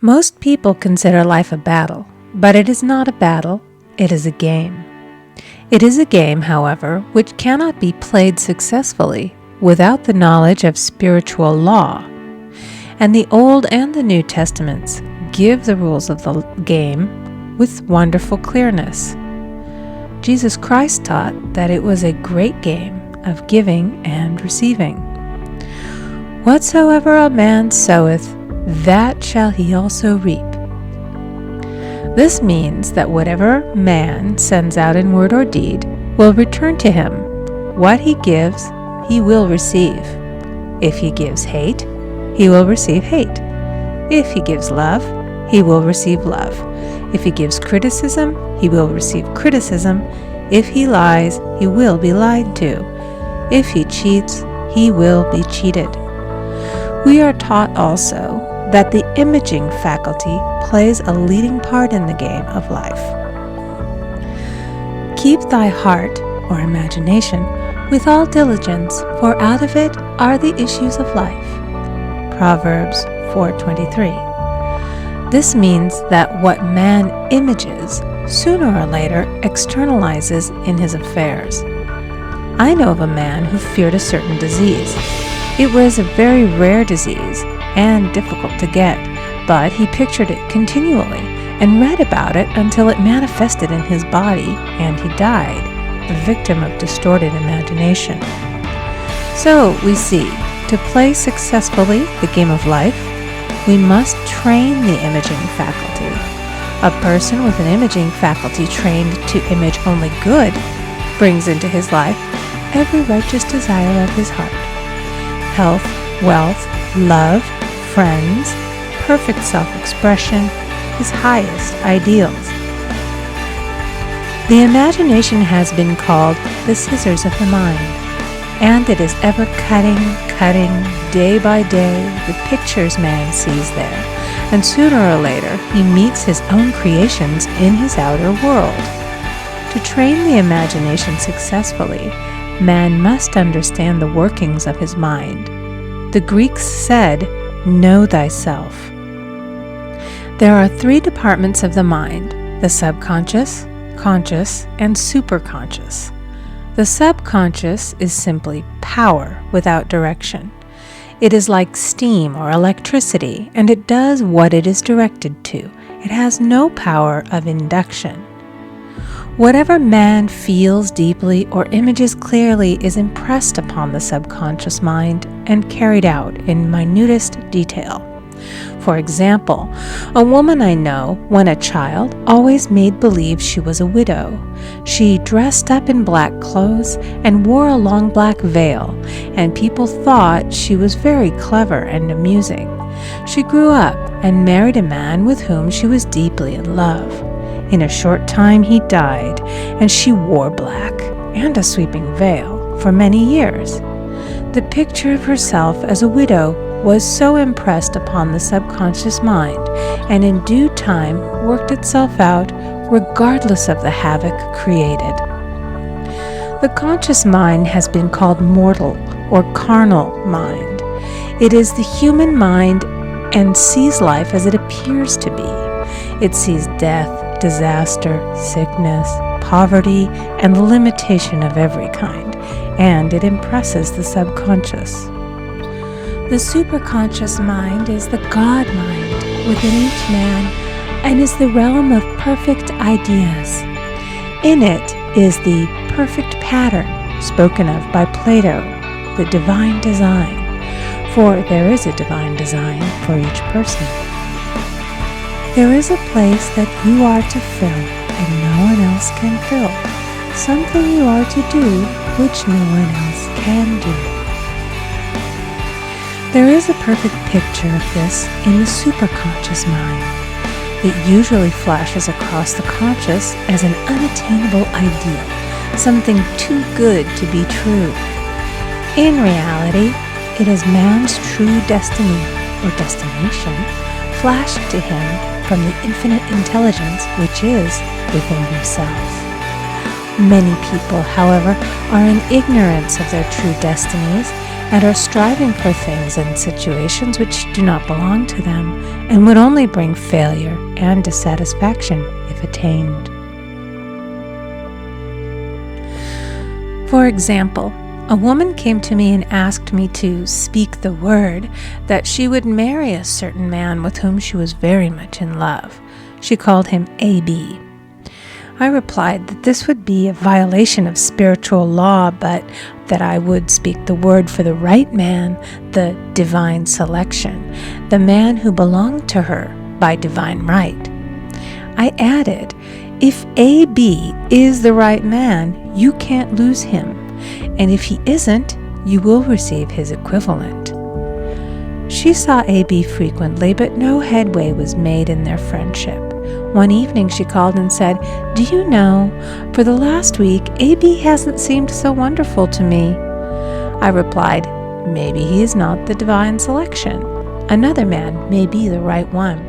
Most people consider life a battle, but it is not a battle, it is a game. It is a game, however, which cannot be played successfully without the knowledge of spiritual law. And the Old and the New Testaments give the rules of the game with wonderful clearness. Jesus Christ taught that it was a great game of giving and receiving. Whatsoever a man soweth, that shall he also reap. This means that whatever man sends out in word or deed will return to him. What he gives, he will receive. If he gives hate, he will receive hate. If he gives love, he will receive love. If he gives criticism, he will receive criticism. If he lies, he will be lied to. If he cheats, he will be cheated. We are taught also that the imaging faculty plays a leading part in the game of life. Keep thy heart, or imagination, with all diligence, for out of it are the issues of life. Proverbs 4:23. This means that what man images, sooner or later externalizes in his affairs. I know of a man who feared a certain disease. It was a very rare disease and difficult to get, but he pictured it continually and read about it until it manifested in his body and he died, the victim of distorted imagination. So we see, to play successfully the game of life, we must train the imaging faculty. A person with an imaging faculty trained to image only good brings into his life every righteous desire of his heart. Health, wealth, love, friends, perfect self-expression, his highest ideals. The imagination has been called the scissors of the mind, and it is ever cutting, day by day, the pictures man sees there, and sooner or later he meets his own creations in his outer world. To train the imagination successfully, man must understand the workings of his mind. The Greeks said, "Know thyself." There are three departments of the mind: the subconscious, conscious, and superconscious. The subconscious is simply power without direction. It is like steam or electricity, and it does what it is directed to. It has no power of induction. Whatever man feels deeply or images clearly is impressed upon the subconscious mind and carried out in minutest detail. For example, a woman I know, when a child, always made believe she was a widow. She dressed up in black clothes and wore a long black veil, and people thought she was very clever and amusing. She grew up and married a man with whom she was deeply in love. In a short time he died, and she wore black and a sweeping veil for many years. The picture of herself as a widow was so impressed upon the subconscious mind, and in due time worked itself out regardless of the havoc created. The conscious mind has been called mortal or carnal mind. It is the human mind and sees life as it appears to be. It sees death, disaster, sickness, poverty, and limitation of every kind, and it impresses the subconscious. The superconscious mind is the God mind within each man and is the realm of perfect ideas. In it is the perfect pattern spoken of by Plato, the divine design, for there is a divine design for each person. There is a place that you are to fill and no one else can fill, something you are to do which no one else can do. There is a perfect picture of this in the superconscious mind. It usually flashes across the conscious as an unattainable ideal, something too good to be true. In reality, it is man's true destiny or destination flashed to him from the infinite intelligence which is within himself. Many people, however, are in ignorance of their true destinies and are striving for things and situations which do not belong to them and would only bring failure and dissatisfaction if attained. For example, a woman came to me and asked me to speak the word that she would marry a certain man with whom she was very much in love. She called him A.B. I replied that this would be a violation of spiritual law, but that I would speak the word for the right man, the divine selection, the man who belonged to her by divine right. I added, if A.B. is the right man, you can't lose him, and if he isn't, you will receive his equivalent. She saw A.B. frequently, but no headway was made in their friendship. One evening she called and said, "Do you know, for the last week, A.B. hasn't seemed so wonderful to me." I replied, "Maybe he is not the divine selection. Another man may be the right one."